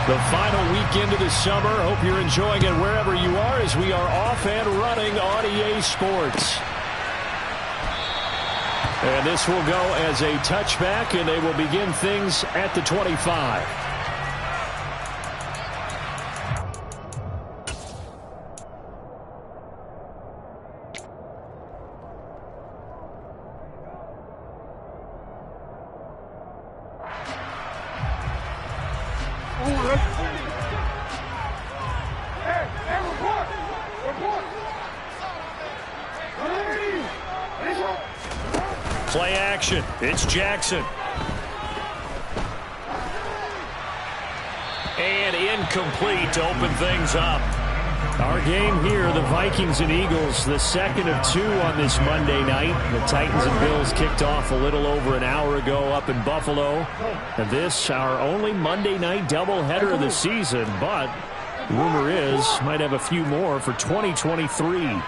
The final weekend of the summer. Hope you're enjoying it wherever you are as we are off and running on EA Sports. And this will go as a touchback, and they will begin things at the 25. Play action. It's Jackson. And incomplete to open things up. Our game here, the Vikings and Eagles, the second of two on this Monday night. The Titans and Bills kicked off a little over an hour ago up in Buffalo. And this, our only Monday night doubleheader of the season. But rumor is, might have a few more for 2023.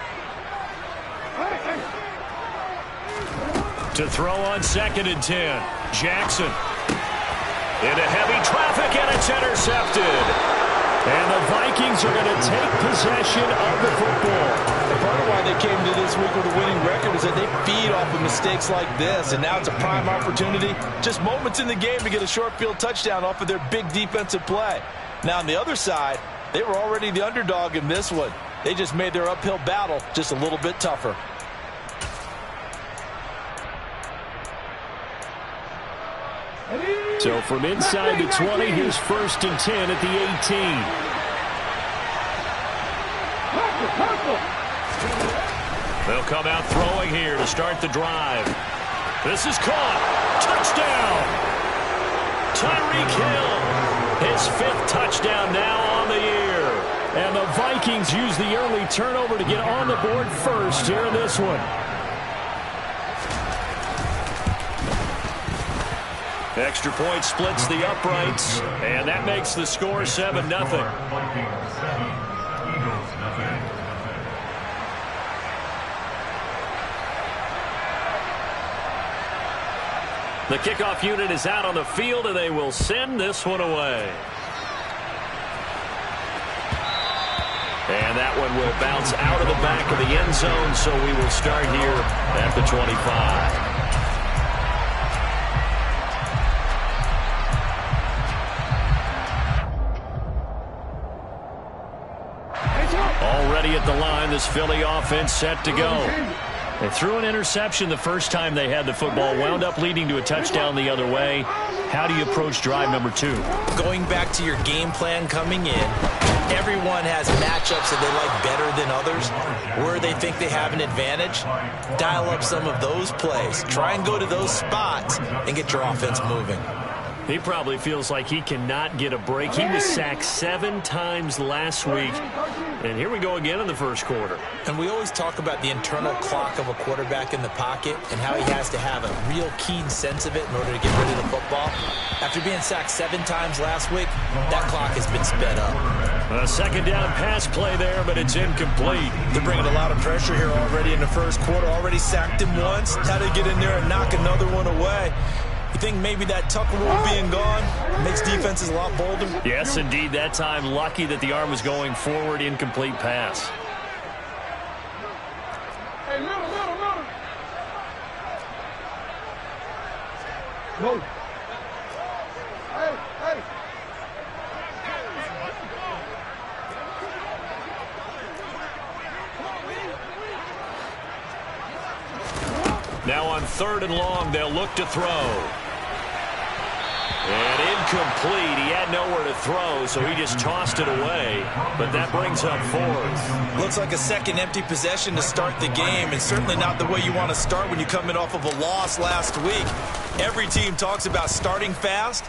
To throw on 2nd and 10. Jackson. Into heavy traffic, and it's intercepted. And the Vikings are going to take possession of the football. And part of why they came to this week with a winning record is that they feed off of mistakes like this. And now it's a prime opportunity. Just moments in the game to get a short field touchdown off of their big defensive play. Now on the other side, they were already the underdog in this one. They just made their uphill battle just a little bit tougher. So from inside the 20, here's 1st and 10 at the 18. They'll come out throwing here to start the drive. This is caught. Touchdown. Tyreek Hill. His 5th touchdown now on the year. And the Vikings use the early turnover to get on the board first here in this one. Extra point splits the uprights, and that makes the score 7-0. The kickoff unit is out on the field, and they will send this one away. And that one will bounce out of the back of the end zone, so we will start here at the 25. Already at the line, this Philly offense set to go. They threw an interception the first time they had the football, wound up leading to a touchdown the other way. How do you approach drive number 2? Going back to your game plan coming in, everyone has matchups that they like better than others. Where they think they have an advantage, dial up some of those plays. Try and go to those spots and get your offense moving. He probably feels like he cannot get a break. He was sacked 7 times last week. And here we go again in the first quarter. And we always talk about the internal clock of a quarterback in the pocket and how he has to have a real keen sense of it in order to get rid of the football. After being sacked 7 times last week, that clock has been sped up. A 2nd down pass play there, but it's incomplete. They're bringing a lot of pressure here already in the first quarter. Already sacked him once. Had to get in there and knock another one away. You think maybe that Tucker rule being gone makes defenses a lot bolder? Yes, indeed. That time, lucky that the arm was going forward, incomplete pass. Hey, middle. No. Hey. Now on 3rd and long, they'll look to throw. And incomplete. He had nowhere to throw, so he just tossed it away. But that brings up 4th. Looks like a second empty possession to start the game, and certainly not the way you want to start when you're coming off of a loss last week. Every team talks about starting fast.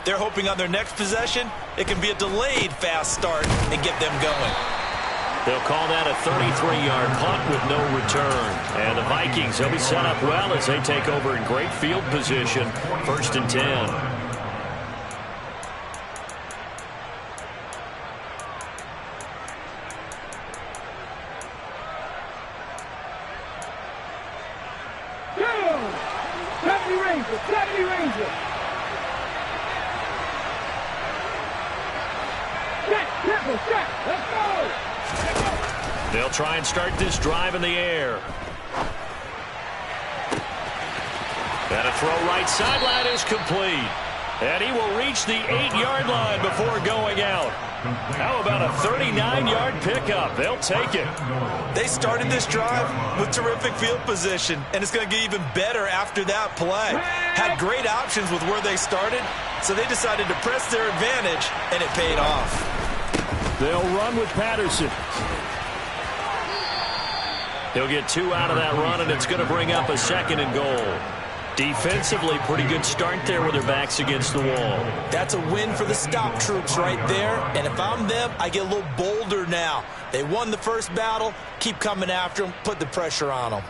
They're hoping on their next possession, it can be a delayed fast start and get them going. They'll call that a 33-yard punt with no return. And the Vikings, they'll be set up well as they take over in great field position. 1st and 10. Let's go. They'll try and start this drive in the air. And a throw right sideline is complete. And he will reach the 8-yard line before going out. How about a 39-yard pickup? They'll take it. They started this drive with terrific field position, and it's going to get even better after that play. Had great options with where they started, so they decided to press their advantage, and it paid off. They'll run with Patterson. He'll get 2 out of that run, and it's going to bring up a 2nd and goal. Defensively, pretty good start there with their backs against the wall. That's a win for the stop troops right there, and if I'm them, I get a little bolder now. They won the first battle, keep coming after them, put the pressure on them.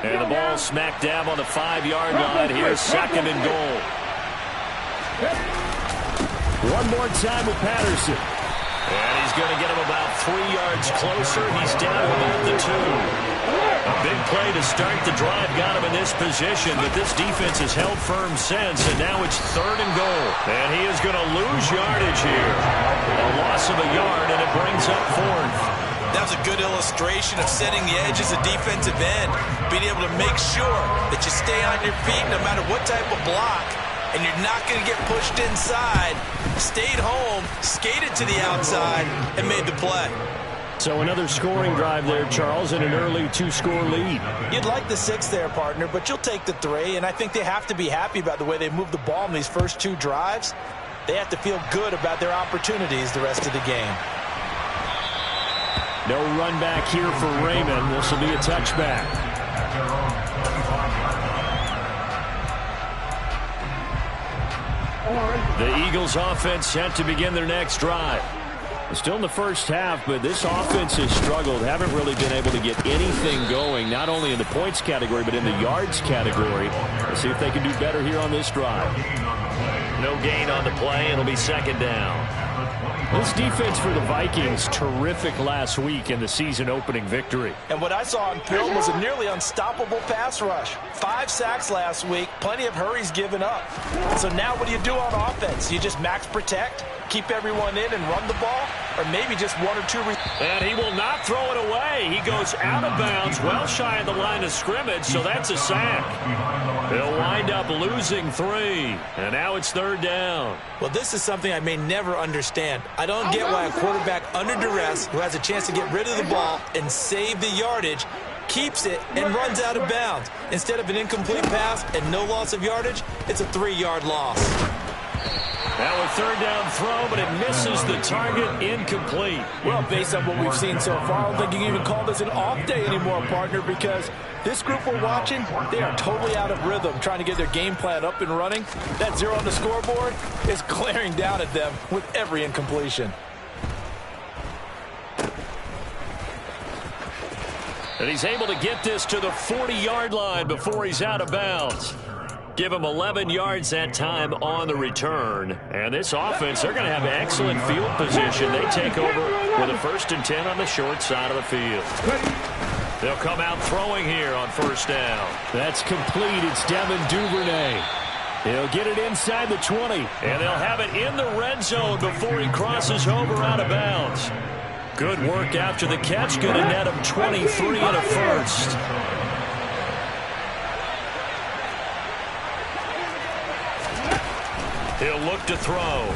And the ball smack dab on the 5-yard line. Here's 2nd and goal. One more time with Patterson. And he's going to get him about 3 yards closer. He's down to about the 2. A big play to start the drive got him in this position, but this defense has held firm since, and now it's 3rd and goal. And he is going to lose yardage here. A loss of a yard, and it brings up 4th. That was a good illustration of setting the edge as a defensive end, being able to make sure that you stay on your feet no matter what type of block, and you're not going to get pushed inside. Stayed home, skated to the outside, and made the play. So another scoring drive there, Charles, and an early 2-score lead. You'd like the 6 there, partner, but you'll take the 3, and I think they have to be happy about the way they moved the ball in these first 2 drives. They have to feel good about their opportunities the rest of the game. No run back here for Raymond. This will be a touchback. The Eagles offense set to begin their next drive. Still in the first half, but this offense has struggled. Haven't really been able to get anything going, not only in the points category, but in the yards category. Let's see if they can do better here on this drive. No gain on the play. It'll be 2nd down. This defense for the Vikings, terrific last week in the season-opening victory. And what I saw on film was a nearly unstoppable pass rush. 5 sacks last week, plenty of hurries given up. So now what do you do on offense? You just max protect, keep everyone in and run the ball, or maybe just 1 or 2. And he will not throw it away. He goes out of bounds, well shy of the line of scrimmage, so that's a sack. They'll wind up losing 3, and now it's 3rd down. Well, this is something I may never understand. I don't get why a quarterback under duress who has a chance to get rid of the ball and save the yardage keeps it and runs out of bounds. Instead of an incomplete pass and no loss of yardage, it's a 3-yard loss. Now a 3rd down throw, but it misses the target, incomplete. Well, based on what we've seen so far, I don't think you can even call this an off day anymore, partner, because this group we're watching, they are totally out of rhythm, trying to get their game plan up and running. That 0 on the scoreboard is glaring down at them with every incompletion. And he's able to get this to the 40-yard line before he's out of bounds. Give him 11 yards that time on the return. And this offense, they're going to have excellent field position. They take over with a 1st and 10 on the short side of the field. They'll come out throwing here on 1st down. That's complete. It's Devin Duvernay. He'll get it inside the 20. And they'll have it in the red zone before he crosses over out of bounds. Good work after the catch. Going to net him 23 and a 1st. He'll look to throw.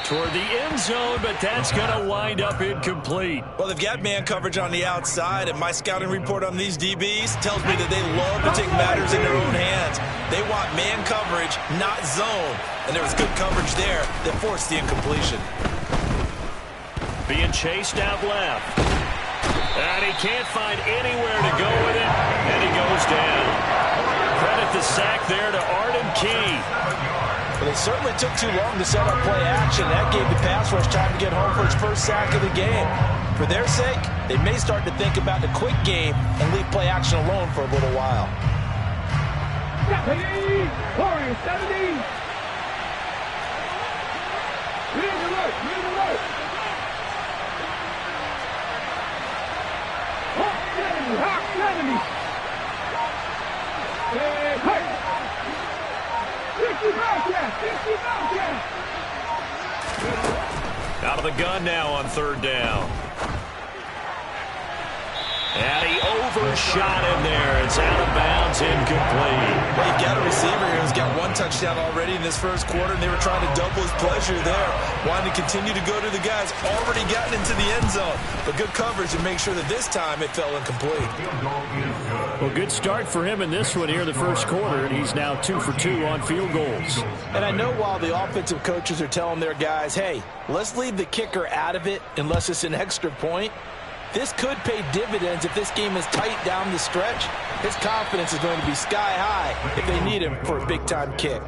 Toward the end zone, but that's going to wind up incomplete. Well, they've got man coverage on the outside, and my scouting report on these DBs tells me that they love to take matters in their own hands. They want man coverage, not zone. And there was good coverage there that forced the incompletion. Being chased out left. And he can't find anywhere to go with it, and he goes down. Credit the sack there to Arden Key. But it certainly took too long to set up play action. That gave the pass rush time to get home for its first sack of the game. For their sake, they may start to think about the quick game and leave play action alone for a little while. 70. Hey, hey. 60 Bobcat, 60 Bobcat. Out of the gun now on third down. And he overshot him there. It's out of bounds, incomplete. Well, you've got a receiver here who's got one touchdown already in this first quarter, and they were trying to double his pleasure there. Wanting to continue to go to the guys already gotten into the end zone. But good coverage to make sure that this time it fell incomplete. Well, good start for him in this one here, the first quarter, and he's now 2 for 2 on field goals. And I know while the offensive coaches are telling their guys, hey, let's leave the kicker out of it unless it's an extra point, this could pay dividends if this game is tight down the stretch. His confidence is going to be sky high if they need him for a big-time kick.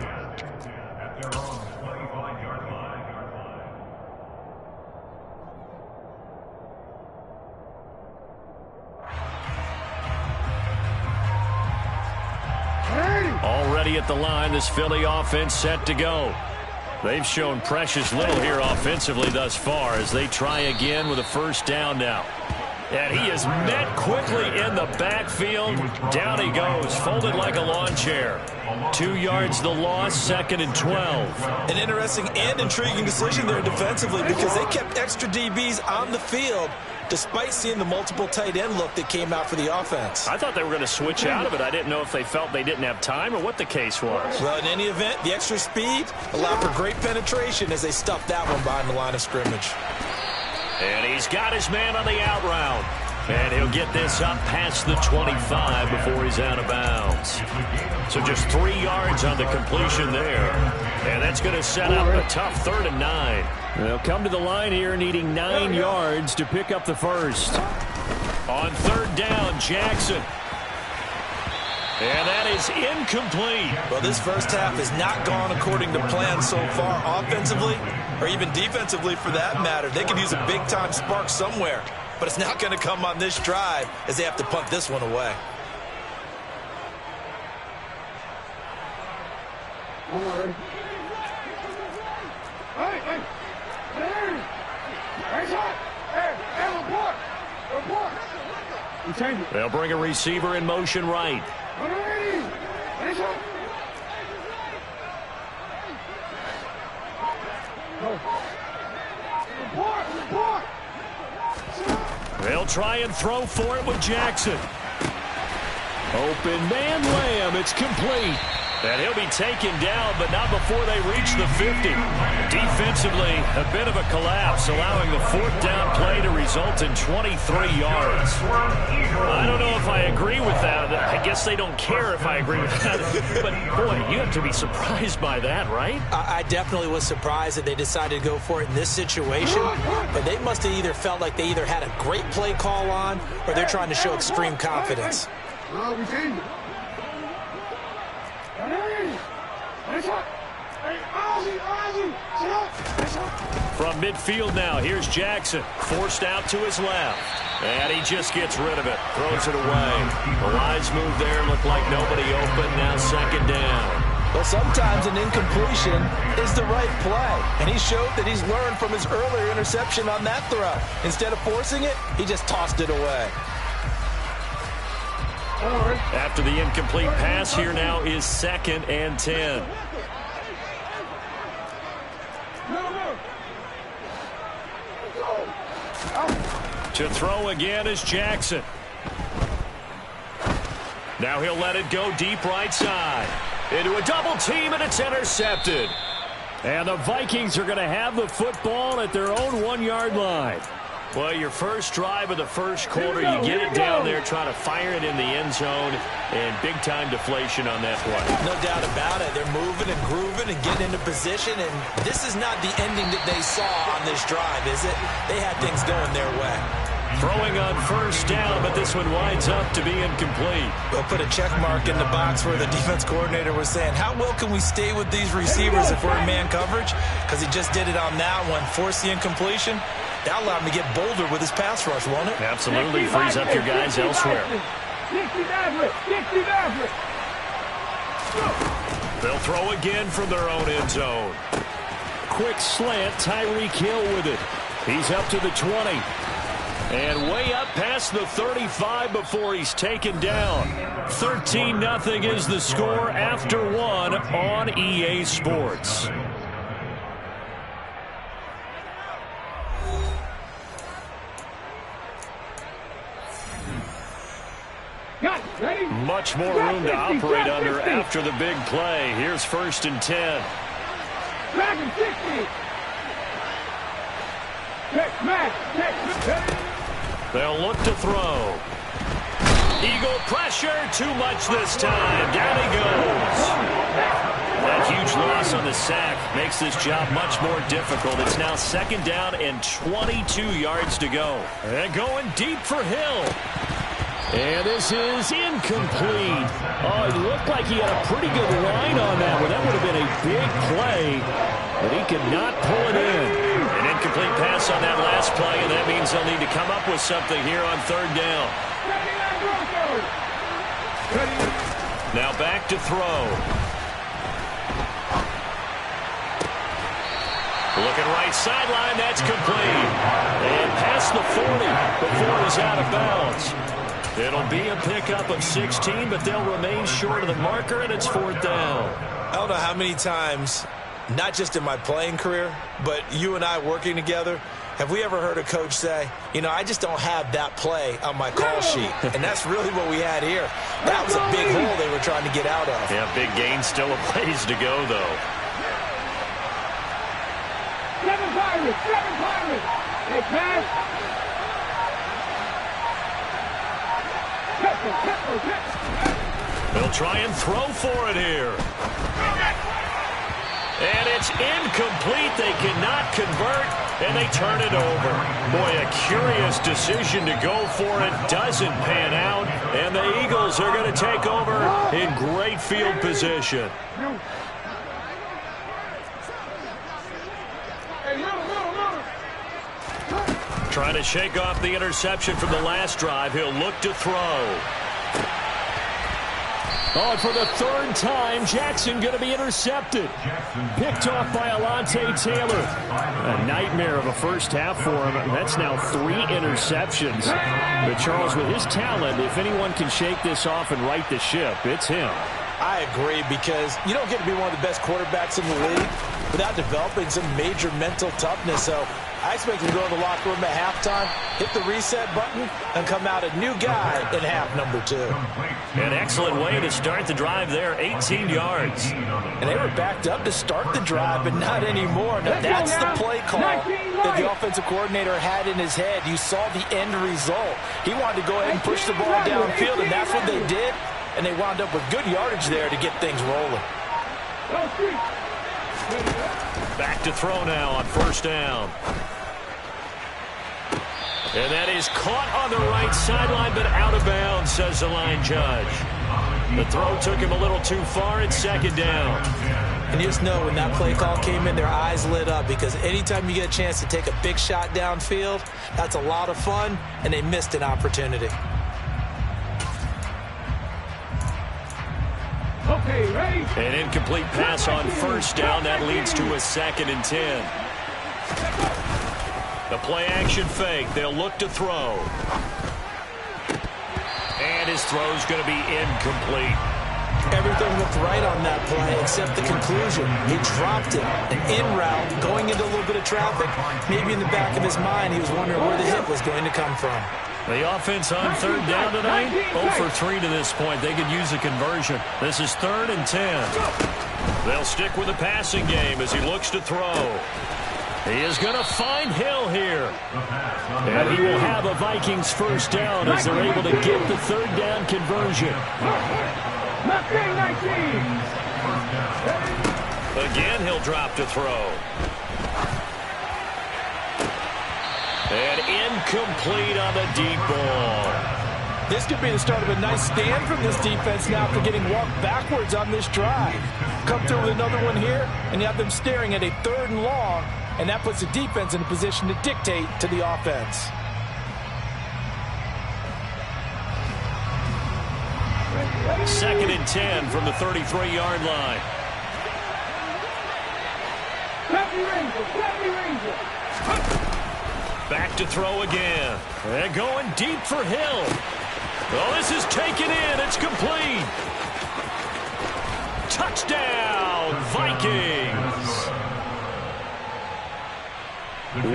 Already at the line, this Philly offense set to go. They've shown precious little here offensively thus far as they try again with a first down now. And he is met quickly in the backfield. Down he goes, folded like a lawn chair. 2 yards the loss, 2nd and 12. An interesting and intriguing decision there defensively because they kept extra DBs on the field despite seeing the multiple tight end look that came out for the offense. I thought they were going to switch out of it. I didn't know if they felt they didn't have time or what the case was. Well, in any event, the extra speed allowed for great penetration as they stuffed that one behind the line of scrimmage. And he's got his man on the out route. And he'll get this up past the 25 before he's out of bounds. So just 3 yards on the completion there. And that's going to set up a tough 3rd and 9. They'll come to the line here needing 9 yards to pick up the first. On 3rd down, Jackson. And that is incomplete. Well, this first half has not gone according to plan so far offensively or even defensively for that matter. They could use a big-time spark somewhere, but it's not going to come on this drive as they have to punt this one away. They'll bring a receiver in motion right. They'll try and throw for it with Jackson. Open man Lamb. It's complete. And he'll be taken down, but not before they reach the 50. Defensively, a bit of a collapse, allowing the 4th down play to result in 23 yards. I don't know if I agree with that. I guess they don't care if I agree with that. But, boy, you have to be surprised by that, right? I definitely was surprised that they decided to go for it in this situation. But they must have either felt like they either had a great play call on or they're trying to show extreme confidence. From midfield now, here's Jackson. Forced out to his left. And he just gets rid of it. Throws it away. The wise move there. Looked like nobody open. Now 2nd down. Well, sometimes an incompletion is the right play. And he showed that he's learned from his earlier interception on that throw. Instead of forcing it, he just tossed it away. After the incomplete pass, here now is 2nd and 10. To throw again is Jackson. Now he'll let it go deep right side. Into a double team, and it's intercepted. And the Vikings are going to have the football at their own 1-yard line. Well, your first drive of the first quarter, you get it down there, try to fire it in the end zone, and big-time deflation on that play. No doubt about it. They're moving and grooving and getting into position, and this is not the ending that they saw on this drive, is it? They had things going their way. Throwing on first down, but this one winds up to be incomplete. They'll put a check mark in the box where the defense coordinator was saying, how well can we stay with these receivers if we're in man coverage? Because he just did it on that one, forced the incompletion. That allowed him to get bolder with his pass rush, won't it? Absolutely. Frees up your guys elsewhere. They'll throw again from their own end zone. Quick slant, Tyreek Hill with it. He's up to the 20. And way up past the 35 before he's taken down. 13-0 is the score after one on EA Sports. Much more room to operate under after the big play. Here's 1st and 10. They'll look to throw. Eagle pressure, too much this time. Down he goes. That huge loss on the sack makes this job much more difficult. It's now 2nd down and 22 yards to go. And going deep for Hill. And this is incomplete. Oh, it looked like he had a pretty good line on that one. That would have been a big play, but he could not pull it in. An incomplete pass on that last play, and that means they'll need to come up with something here on 3rd down. Now back to throw. Looking right sideline, that's complete. And past the 40 before he's out of bounds. It'll be a pickup of 16, but they'll remain short of the marker, and it's 4th down. I don't know how many times, not just in my playing career, but you and I working together, have we ever heard a coach say, you know, I just don't have that play on my call sheet. And that's really what we had here. That was a big hole they were trying to get out of. Yeah, big gain, still a ways to go, though. 7 Pirates, 7 Pirates. They pass. They'll try and throw for it here. And it's incomplete. They cannot convert, and they turn it over. Boy, a curious decision to go for it. Doesn't pan out, and the Eagles are going to take over in great field position. Trying to shake off the interception from the last drive. He'll look to throw. Oh, and for the 3rd time, Jackson going to be intercepted. Picked off by Alontae Taylor. A nightmare of a first half for him. That's now 3 interceptions. But Charles, with his talent, if anyone can shake this off and right the ship, it's him. I agree, because you don't get to be one of the best quarterbacks in the league without developing some major mental toughness. So I expect him to go in the locker room at halftime, hit the reset button, and come out a new guy in half number 2. An excellent way to start the drive there, 18 yards. And they were backed up to start the drive, but not anymore. Now that's the play call that the offensive coordinator had in his head. You saw the end result. He wanted to go ahead and push the ball downfield, and that's what they did. And they wound up with good yardage there to get things rolling. Back to throw now on 1st down. And that is caught on the right sideline, but out of bounds, says the line judge. The throw took him a little too far. It's 2nd down. And you just know when that play call came in, their eyes lit up, because anytime you get a chance to take a big shot downfield, that's a lot of fun, and they missed an opportunity. Okay, ready? An incomplete pass on 1st down. That leads to a 2nd and 10. The play action fake. They'll look to throw. And his throw's going to be incomplete. Everything looked right on that play except the conclusion. He dropped it. An in route, going into a little bit of traffic. Maybe in the back of his mind, he was wondering where the hit was going to come from. The offense on 3rd down tonight, 0 for 3 to this point. They could use a conversion. This is 3rd and 10. They'll stick with the passing game as he looks to throw. He is going to find Hill here. And he will have a Vikings 1st down as they're able to get the 3rd down conversion. Again, he'll drop to throw. And incomplete on the deep ball. This could be the start of a nice stand from this defense now after getting walked backwards on this drive. Come through with another one here, and you have them staring at a 3rd and long, and that puts the defense in a position to dictate to the offense. Second and 10 from the 33-yard line. Back to throw again. And going deep for Hill. Oh, this is taken in. It's complete. Touchdown, Vikings.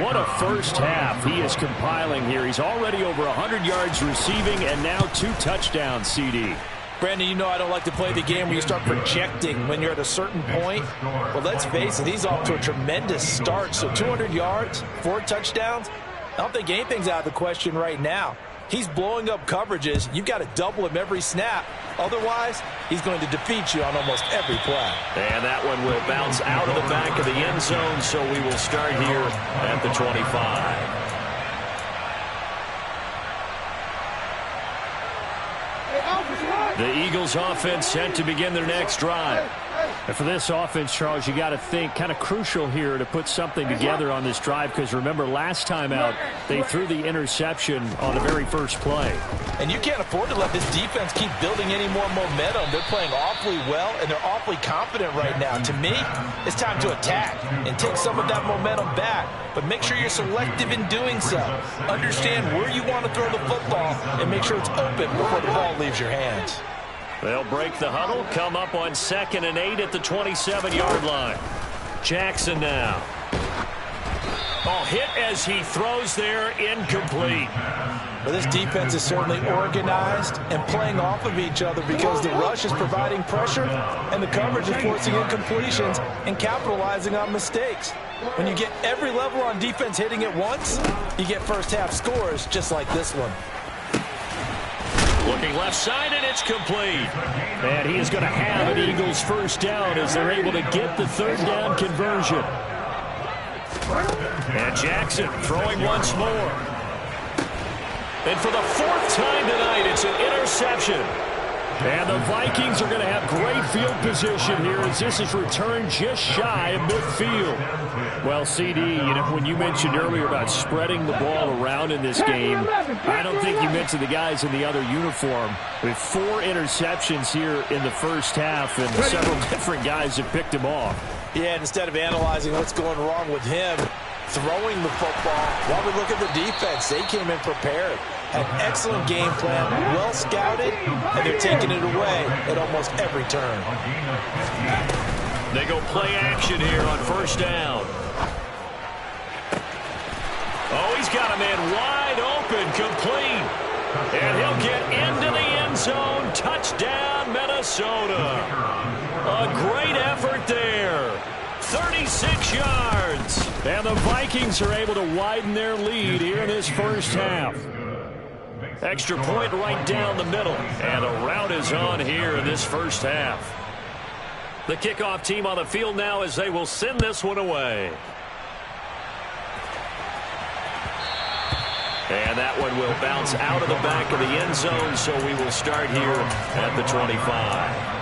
What a first half he is compiling here. He's already over 100 yards receiving and now 2 touchdowns, CD. Brandon, you know I don't like to play the game where you start projecting when you're at a certain point. Well, let's face it, he's off to a tremendous start. So 200 yards, 4 touchdowns. I don't think anything's out of the question right now. He's blowing up coverages. You've got to double him every snap. Otherwise, he's going to defeat you on almost every play. And that one will bounce out of the back of the end zone, so we will start here at the 25. The Eagles offense set to begin their next drive. And for this offense, Charles, you got to think kind of crucial here to put something together on this drive, because remember last time out they threw the interception on the very first play. And you can't afford to let this defense keep building any more momentum. They're playing awfully well, and they're awfully confident right now. To me, it's time to attack and take some of that momentum back, but make sure you're selective in doing so. Understand where you want to throw the football and make sure it's open before the ball leaves your hands. They'll break the huddle, come up on 2nd and 8 at the 27-yard line. Jackson now. Oh, hit as he throws there, incomplete. Well, this defense is certainly organized and playing off of each other because the rush is providing pressure and the coverage is forcing incompletions and capitalizing on mistakes. When you get every level on defense hitting at once, you get first-half scores just like this one. Looking left side, and it's complete. And he is going to have an Eagles first down as they're able to get the 3rd down conversion. And Jackson throwing once more. And for the 4th time tonight, it's an interception. And the Vikings are going to have great field position here as this is returned just shy of midfield. Well, CD, you know, when you mentioned earlier about spreading the ball around in this game, I don't think you mentioned the guys in the other uniform. With 4 interceptions here in the first half, and several different guys have picked him off. Yeah, instead of analyzing what's going wrong with him, throwing the football, while we look at the defense, they came in prepared. An excellent game plan, well scouted, and they're taking it away at almost every turn. They go play action here on 1st down. Oh, he's got a man wide open, complete. And he'll get into the end zone. Touchdown, Minnesota. A great effort there. 36 yards. And the Vikings are able to widen their lead here in this first half. Extra point right down the middle. And a rout is on here in this first half. The kickoff team on the field now as they will send this one away. And that one will bounce out of the back of the end zone, so we will start here at the 25.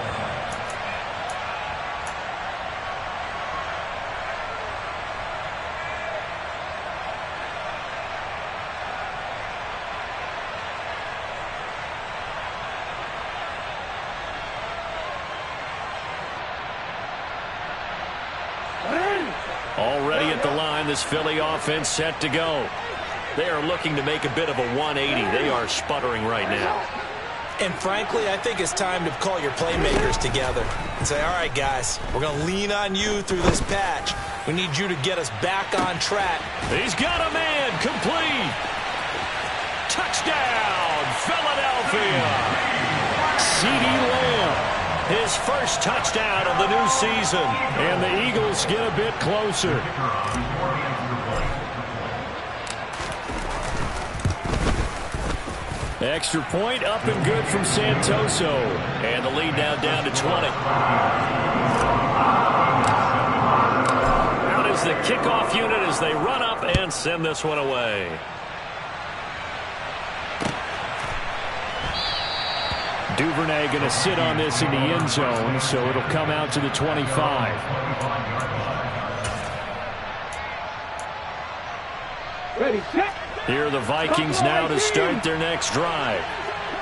Already at the line, this Philly offense set to go. They are looking to make a bit of a 180. They are sputtering right now. And frankly, I think it's time to call your playmakers together and say, all right, guys, we're going to lean on you through this patch. We need you to get us back on track. He's got a man, complete. Touchdown, Philadelphia. CD Lamb. His first touchdown of the new season. And the Eagles get a bit closer. Extra point up and good from Santoso. And the lead now down to 20. Out is the kickoff unit as they run up and send this one away. Duvernay going to sit on this in the end zone, so it'll come out to the 25. Ready, set. Here are the Vikings now to start their next drive.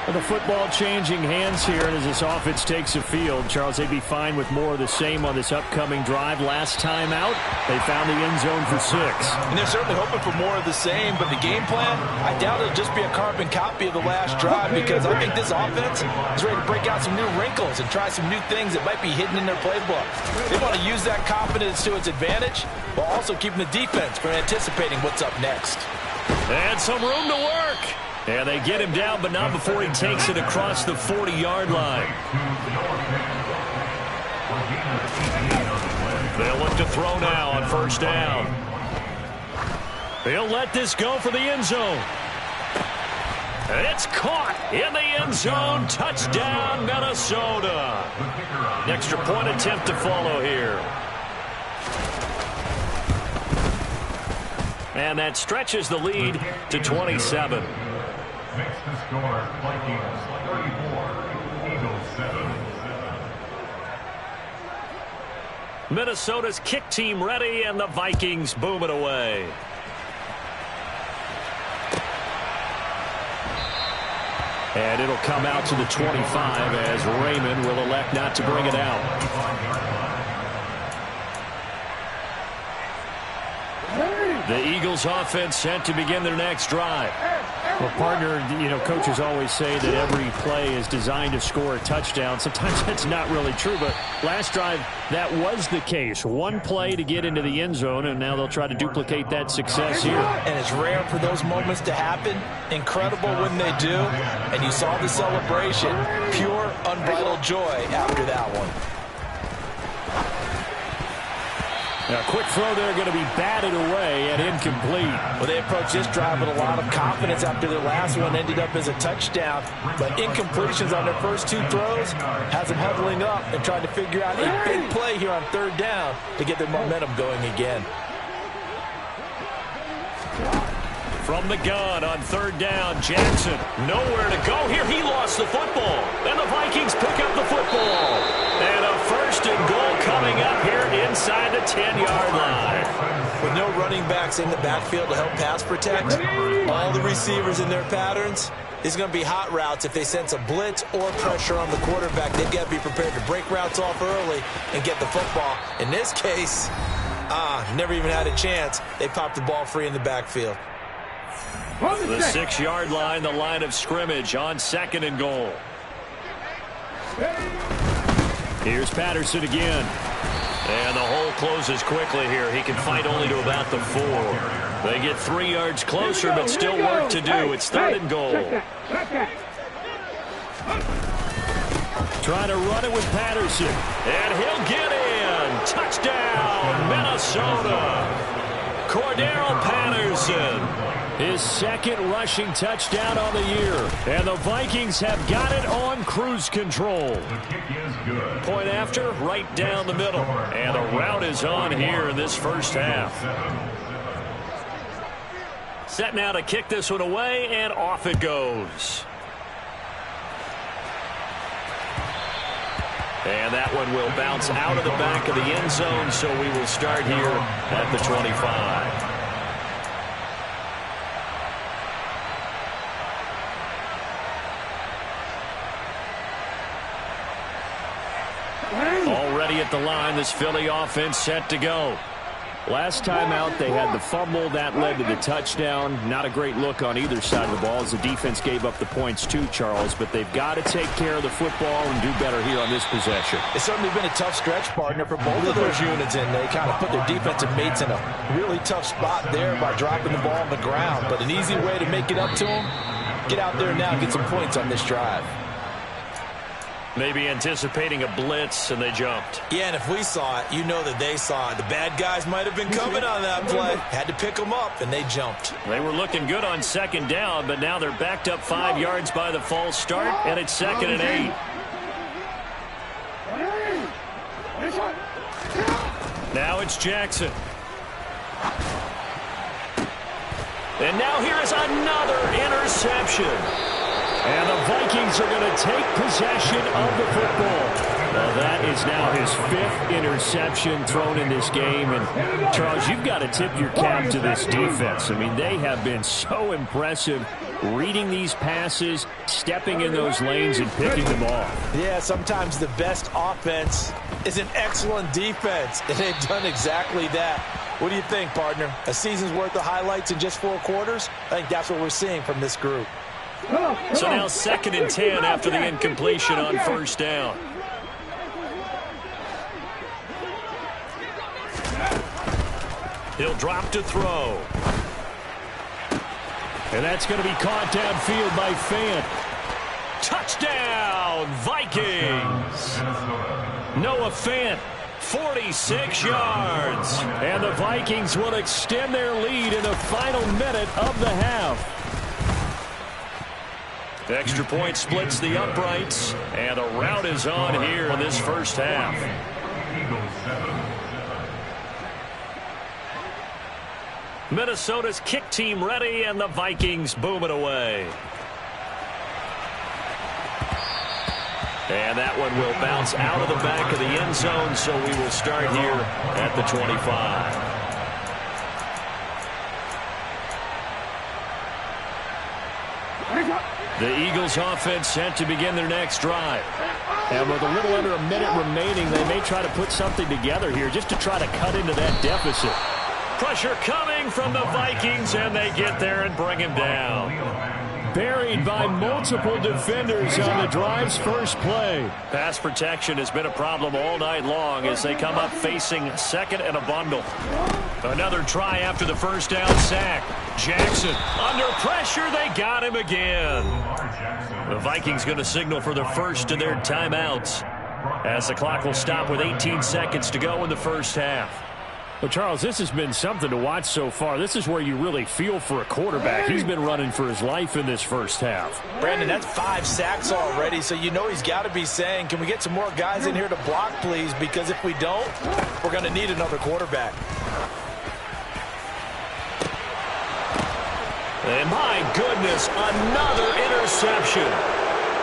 Well, the football changing hands here as this offense takes the field. Charles, they'd be fine with more of the same on this upcoming drive. Last time out, they found the end zone for 6. And they're certainly hoping for more of the same, but the game plan, I doubt it'll just be a carbon copy of the last drive, because I think this offense is ready to break out some new wrinkles and try some new things that might be hidden in their playbook. They want to use that confidence to its advantage while also keeping the defense from anticipating what's up next. And some room to work. And they get him down, but not before he takes it across the 40-yard line. They'll look to throw now on first down. He'll let this go for the end zone. It's caught in the end zone. Touchdown, Minnesota. An extra point attempt to follow here. And that stretches the lead to 27. Makes the score Vikings 34, Eagles 7. Minnesota's kick team ready, and the Vikings boom it away. And it'll come out to the 25 as Raymond will elect not to bring it out. The Eagles offense set to begin their next drive. Well, partner, coaches always say that every play is designed to score a touchdown. Sometimes that's not really true, but last drive, that was the case. One play to get into the end zone, and now they'll try to duplicate that success here. And it's rare for those moments to happen. Incredible when they do. And you saw the celebration. Pure, unbridled joy after that one. A quick throw there going to be batted away and incomplete. Well, they approached this drive with a lot of confidence after their last one ended up as a touchdown. But incompletions on their first 2 throws has them huddling up and trying to figure out a big play here on third down to get their momentum going again. From the gun on third down, Jackson nowhere to go here. He lost the football. And the Vikings pick up the football. And a first and goal coming up here inside the 10-yard line. With no running backs in the backfield to help pass protect, all the receivers in their patterns, it's going to be hot routes. If they sense a blitz or pressure on the quarterback, they've got to be prepared to break routes off early and get the football. In this case, never even had a chance. They popped the ball free in the backfield. The 6-yard line, the line of scrimmage on second and goal. Here's Patterson again. And the hole closes quickly here. He can fight only to about the 4. They get 3 yards closer, but still work to do. It's third and goal. Trying to run it with Patterson. And he'll get in. Touchdown, Minnesota. Cordero Patterson. His second rushing touchdown on the year. And the Vikings have got it on cruise control. Point after, right down the middle. And the route is on here in this first half. Set now to kick this one away, and off it goes. And that one will bounce out of the back of the end zone, so we will start here at the 25. Already at the line, this Philly offense set to go. Last time out, they had the fumble. That led to the touchdown. Not a great look on either side of the ball as the defense gave up the points too, Charles. But they've got to take care of the football and do better here on this possession. It's certainly been a tough stretch, partner, for both of those units, and they kind of put their defensive mates in a really tough spot there by dropping the ball on the ground. But an easy way to make it up to them, get out there now and get some points on this drive. Maybe anticipating a blitz, and they jumped. Yeah, and if we saw it, you know that they saw it. The bad guys might have been coming on that play. Had to pick them up, and they jumped. They were looking good on second down, but now they're backed up 5 yards by the false start, and it's 2nd and 8. Now it's Jackson. And now here is another interception. And the Vikings are going to take possession of the football. Well, that is now his 5th interception thrown in this game. And, Charles, you've got to tip your cap to this defense. I mean, they have been so impressive reading these passes, stepping in those lanes, and picking them off. Yeah, sometimes the best offense is an excellent defense, and they've done exactly that. What do you think, partner? A season's worth of highlights in just 4 quarters? I think that's what we're seeing from this group. So now 2nd and 10 after the incompletion on 1st down. He'll drop to throw. And that's going to be caught downfield by Fant. Touchdown, Vikings! Noah Fant, 46 yards. And the Vikings will extend their lead in the final minute of the half. The extra point splits the uprights, and a rout is on here in this first half. Minnesota's kick team ready, and the Vikings boom it away. And that one will bounce out of the back of the end zone, so we will start here at the 25. The Eagles offense set to begin their next drive. And with a little under a minute remaining, they may try to put something together here just to try to cut into that deficit. Pressure coming from the Vikings, and they get there and bring him down. Buried by multiple defenders on the drive's first play. Pass protection has been a problem all night long as they come up facing 2nd and a bundle. Another try after the first down sack. Jackson under pressure. They got him again. The Vikings going to signal for the first of their timeouts as the clock will stop with 18 seconds to go in the first half. Well, Charles, this has been something to watch so far. This is where you really feel for a quarterback. He's been running for his life in this first half. Brandon, that's 5 sacks already, so you know he's got to be saying, can we get some more guys in here to block, please? Because if we don't, we're going to need another quarterback. And my goodness, another interception.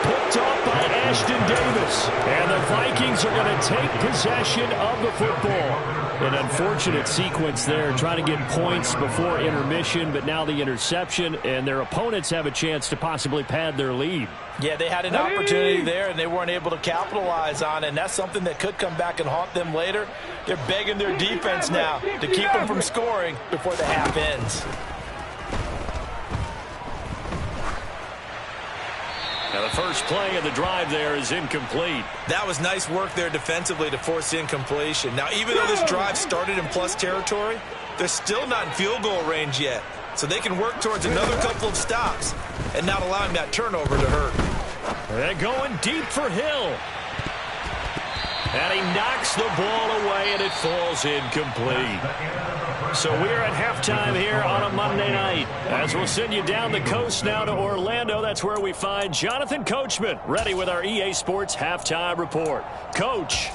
Picked off by Ashton Davis. And the Vikings are going to take possession of the football. An unfortunate sequence there, trying to get points before intermission, but now the interception, and their opponents have a chance to possibly pad their lead. Yeah, they had an opportunity there, and they weren't able to capitalize on it, and that's something that could come back and haunt them later. They're begging their defense now to keep them from scoring before the half ends. Now the first play of the drive there is incomplete. That was nice work there defensively to force the incompletion. Now, even though this drive started in plus territory, they're still not in field goal range yet. So they can work towards another couple of stops and not allowing that turnover to hurt. They're going deep for Hill. And he knocks the ball away, and it falls incomplete. So we're at halftime here on a Monday night. As we'll send you down the coast now to Orlando, that's where we find Jonathan Coachman, ready with our EA Sports Halftime Report. Coach.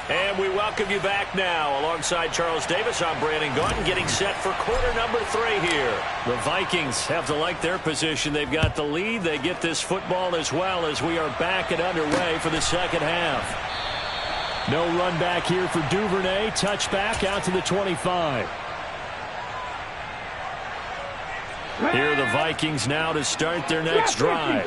And we welcome you back now. Alongside Charles Davis, I'm Brandon Gotw, getting set for quarter number 3 here. The Vikings have to like their position. They've got the lead. They get this football as well as we are back and underway for the second half. No run back here for Duvernay. Touchback out to the 25. Here are the Vikings now to start their next drive.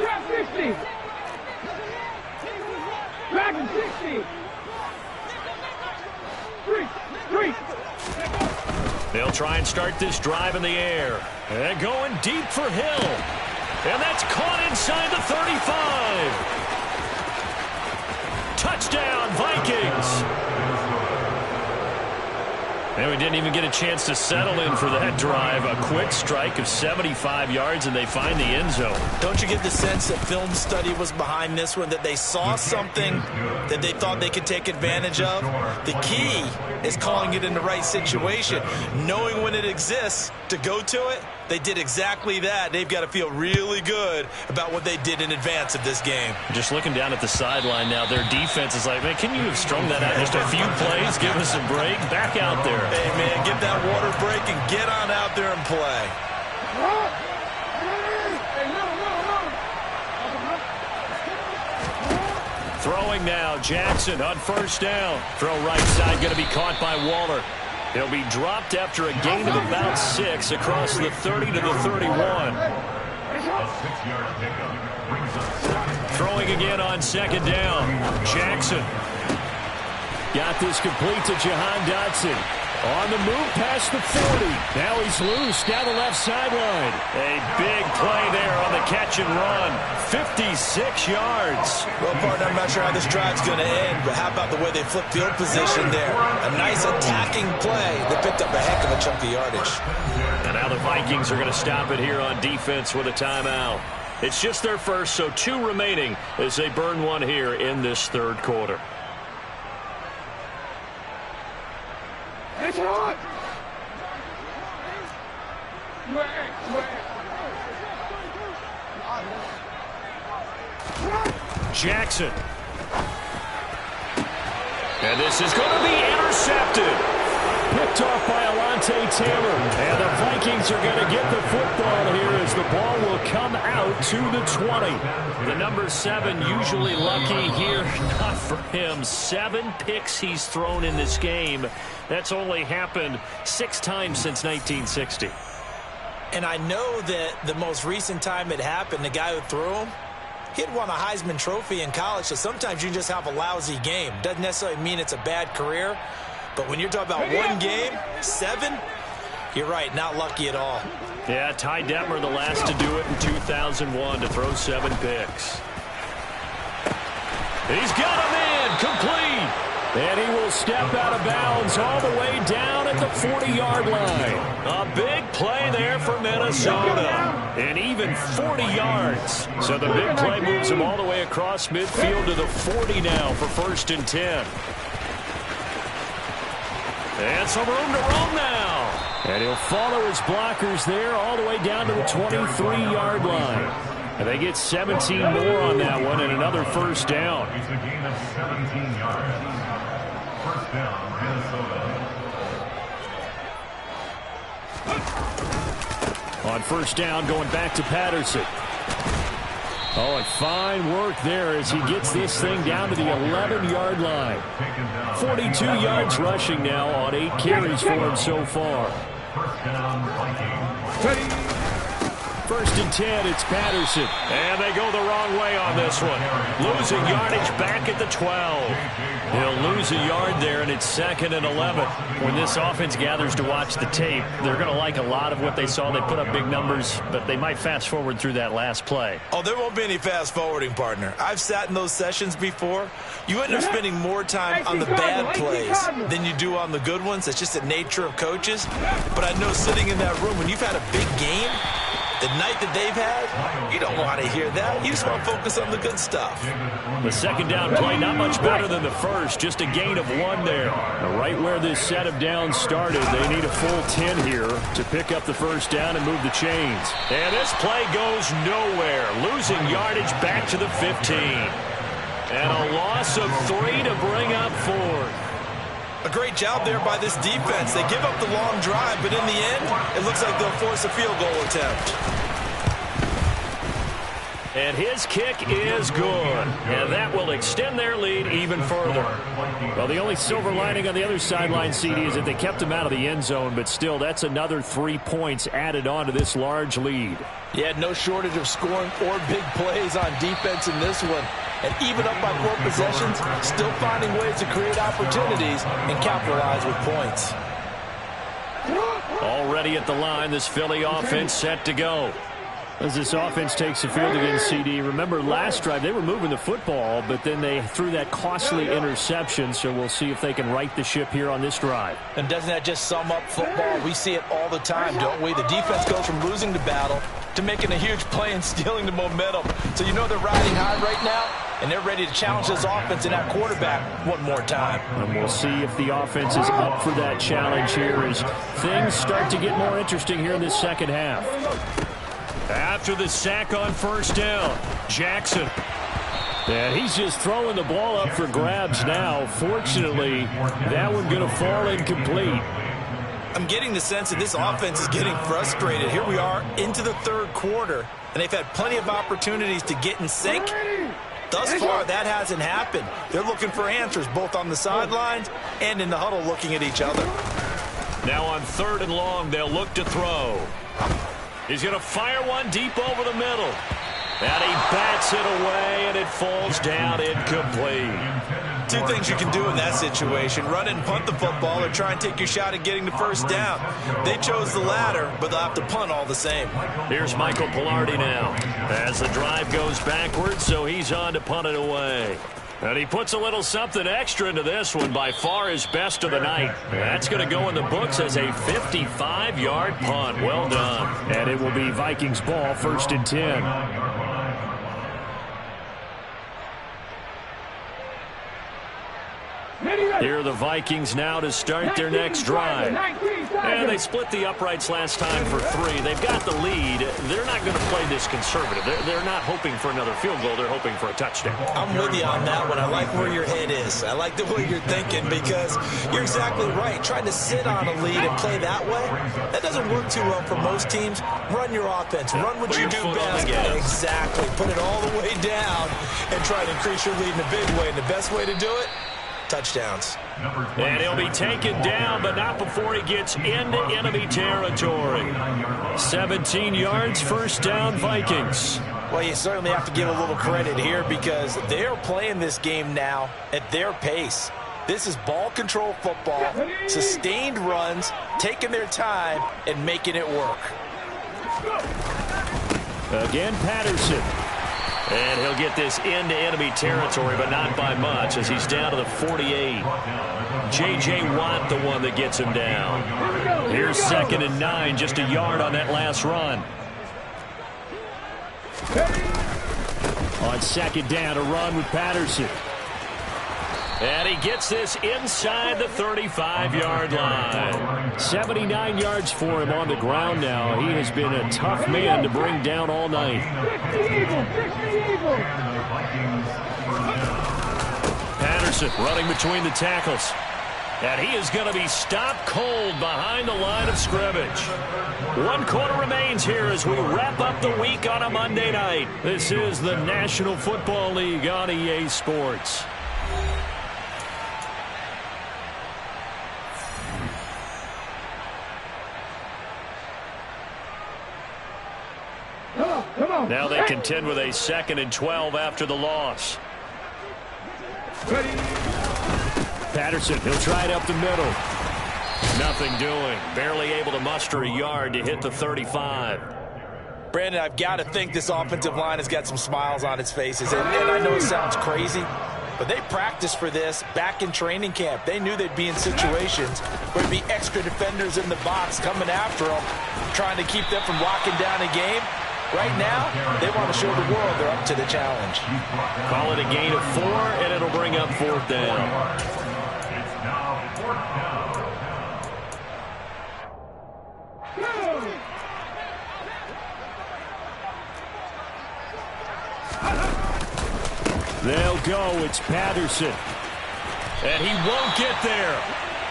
They'll try and start this drive in the air. And going deep for Hill. And that's caught inside the 35. Touchdown, Vikings. And we didn't even get a chance to settle in for that drive. A quick strike of 75 yards, and they find the end zone. Don't you get the sense that film study was behind this one, that they saw something that they thought they could take advantage of? The key is calling it in the right situation, knowing when it exists to go to it. They did exactly that. They've got to feel really good about what they did in advance of this game. Just looking down at the sideline now, their defense is like, man, can you have strung that out just a few plays? Give us a break. Back out there. Hey, man, get that water break and get on out there and play. Throwing now, Jackson on first down. Throw right side, going to be caught by Waller. He'll be dropped after a gain of about 6 across the 30 to the 31. Throwing again on second down. Jackson. Got this complete to Jahan Dotson. On the move past the 40. Now he's loose down the left sideline. A big play there on the catch and run. 56 yards. Well, partner, I'm not sure how this drive's going to end, but how about the way they flip field position there? A nice attacking play. They picked up a heck of a chunk of yardage. And now the Vikings are going to stop it here on defense with a timeout. It's just their first, so 2 remaining as they burn one here in this third quarter. It's hot. Jackson. And this is going to be intercepted. Picked off by Alante Taylor. And the Vikings are going to get the football here as the ball will come out to the 20. The number 7 usually lucky here. Not for him. 7 picks he's thrown in this game. That's only happened 6 times since 1960. And I know that the most recent time it happened, the guy who threw him, he'd won a Heisman Trophy in college, so sometimes you just have a lousy game. Doesn't necessarily mean it's a bad career. But when you're talking about one game, 7, you're right, not lucky at all. Yeah, Ty Detmer, the last to do it in 2001, to throw 7 picks. He's got him in, complete. And he will step out of bounds all the way down at the 40-yard line. A big play there for Minnesota. And even 40 yards. So the big play moves him all the way across midfield to the 40 now for 1st and 10. And some room to roam now. And he'll follow his blockers there all the way down to the 23-yard line. And they get 17 more on that one and another 1st down. It's a gain of 17 yards. 1st down, Minnesota. On 1st down, going back to Patterson. Oh, and fine work there as he gets this thing down to the 11-yard line. 42 yards rushing now on 8 carries for him so far. 1st down, Vikings. 1st and 10, it's Patterson. And they go the wrong way on this one. Losing yardage back at the 12. He'll lose a yard there, and it's 2nd and 11. When this offense gathers to watch the tape, they're going to like a lot of what they saw. They put up big numbers, but they might fast forward through that last play. Oh, there won't be any fast forwarding, partner. I've sat in those sessions before. You end up spending more time on the bad plays than you do on the good ones. It's just the nature of coaches. But I know sitting in that room, when you've had a big game, the night that they've had, you don't want to hear that. You just want to focus on the good stuff. The 2nd down play, not much better than the first. Just a gain of 1 there. Now, right where this set of downs started, they need a full 10 here to pick up the 1st down and move the chains. And this play goes nowhere. Losing yardage back to the 15. And a loss of 3 to bring up 4th. A great job there by this defense. They give up the long drive, but in the end, it looks like they'll force a field goal attempt. And his kick is good. And that will extend their lead even further. Well, the only silver lining on the other sideline, CD, is that they kept him out of the end zone, but still, that's another 3 points added on to this large lead. Yeah, no shortage of scoring or big plays on defense in this one. And even up by 4 possessions, still finding ways to create opportunities and capitalize with points. Already at the line, this Philly offense set to go. As this offense takes the field against CD, remember last drive they were moving the football, but then they threw that costly interception, so we'll see if they can right the ship here on this drive. And doesn't that just sum up football? We see it all the time, don't we? The defense goes from losing the battle to making a huge play and stealing the momentum. So you know they're riding high right now, and they're ready to challenge this offense and that quarterback one more time. And we'll see if the offense is up for that challenge here as things start to get more interesting here in this 2nd half. After the sack on 1st down, Jackson. And he's just throwing the ball up for grabs now. Fortunately, that one going to fall incomplete. I'm getting the sense that this offense is getting frustrated. Here we are into the 3rd quarter, and they've had plenty of opportunities to get in sync, Thus far, that hasn't happened. They're looking for answers both on the sidelines and in the huddle looking at each other. Now on 3rd and long, they'll look to throw. He's going to fire one deep over the middle. And he bats it away, and it falls down incomplete. Two things you can do in that situation: run it and punt the football, or try and take your shot at getting the first down. They chose the latter, but they'll have to punt all the same. Here's Michael Pilardi now as the drive goes backwards, so he's on to punt it away. And he puts a little something extra into this one, by far his best of the night. That's going to go in the books as a 55-yard punt. Well done. And it will be Vikings ball, 1st and 10. Here are the Vikings now to start their next drive. And they split the uprights last time for 3. They've got the lead. They're not going to play this conservative. They're not hoping for another field goal. They're hoping for a touchdown. I'm with you on that one. I like where your head is. I like the way you're thinking, because you're exactly right. Trying to sit on a lead and play that way, that doesn't work too well for most teams. Run your offense. Run what you do best. Exactly. Put it all the way down and try to increase your lead in a big way. And the best way to do it, touchdowns. And he'll be taken down, but not before he gets into enemy territory. 17 yards, 1st down, Vikings. Well, you certainly have to give a little credit here, because they're playing this game now at their pace. This is ball control football, sustained runs, taking their time, and making it work. Again, Patterson. And he'll get this into enemy territory, but not by much, as he's down to the 48. J.J. Watt, the one that gets him down. Here's 2nd and 9, just a yard on that last run. On 2nd down, a run with Patterson. And he gets this inside the 35-yard line. 79 yards for him on the ground now. He has been a tough man to bring down all night. Patterson running between the tackles. And he is going to be stopped cold behind the line of scrimmage. 1 quarter remains here as we wrap up the week on a Monday night. This is the National Football League on EA Sports. Now they contend with a 2nd and 12 after the loss. Patterson, he'll try it up the middle. Nothing doing. Barely able to muster a yard to hit the 35. Brandon, I've got to think this offensive line has got some smiles on its faces. And I know it sounds crazy, but they practiced for this back in training camp. They knew they'd be in situations where there'd be extra defenders in the box coming after them, trying to keep them from locking down a game. Right now, they want to show the world they're up to the challenge. Call it a gain of 4, and it'll bring up 4th down. It's now 4th down. They'll go. It's Patterson. And he won't get there.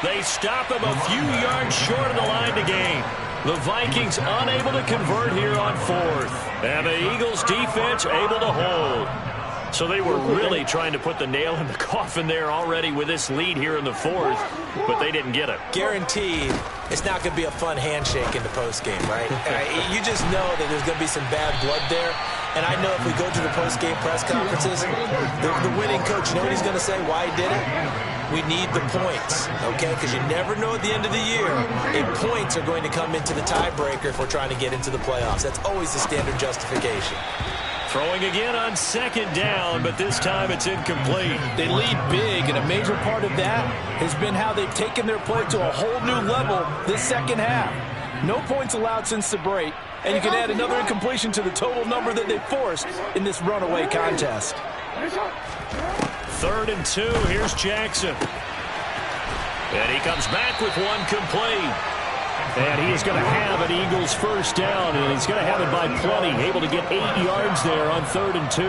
They stop him a few yards short of the line to gain. The Vikings unable to convert here on 4th. And the Eagles defense able to hold. So they were really trying to put the nail in the coffin there already with this lead here in the 4th, but they didn't get it. Guaranteed it's not going to be a fun handshake in the postgame, right? You just know that there's going to be some bad blood there. And I know if we go to the postgame press conferences, the winning coach, you know what he's going to say, why he did it? We need the points, okay? Because you never know at the end of the year if points are going to come into the tiebreaker if we're trying to get into the playoffs. That's always the standard justification. Throwing again on 2nd down, but this time it's incomplete. They lead big, and a major part of that has been how they've taken their play to a whole new level this second half. No points allowed since the break, and you can add another incompletion to the total number that they forced in this runaway contest. 3rd and 2, here's Jackson. And he comes back with one complete. And he is going to have an Eagles 1st down, and he's going to have it by plenty. Able to get 8 yards there on 3rd and 2.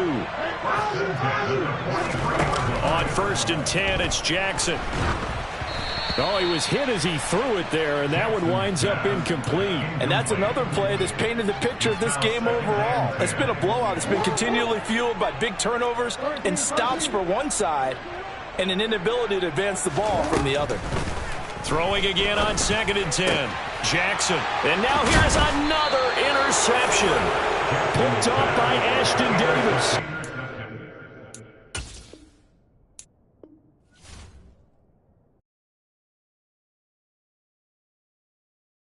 On 1st and 10, it's Jackson. Oh, he was hit as he threw it there, and that one winds up incomplete. And that's another play that's painted the picture of this game overall. It's been a blowout. It's been continually fueled by big turnovers and stops for one side and an inability to advance the ball from the other. Throwing again on 2nd and 10. Jackson. And now here's another interception. Picked off by Ashton Davis.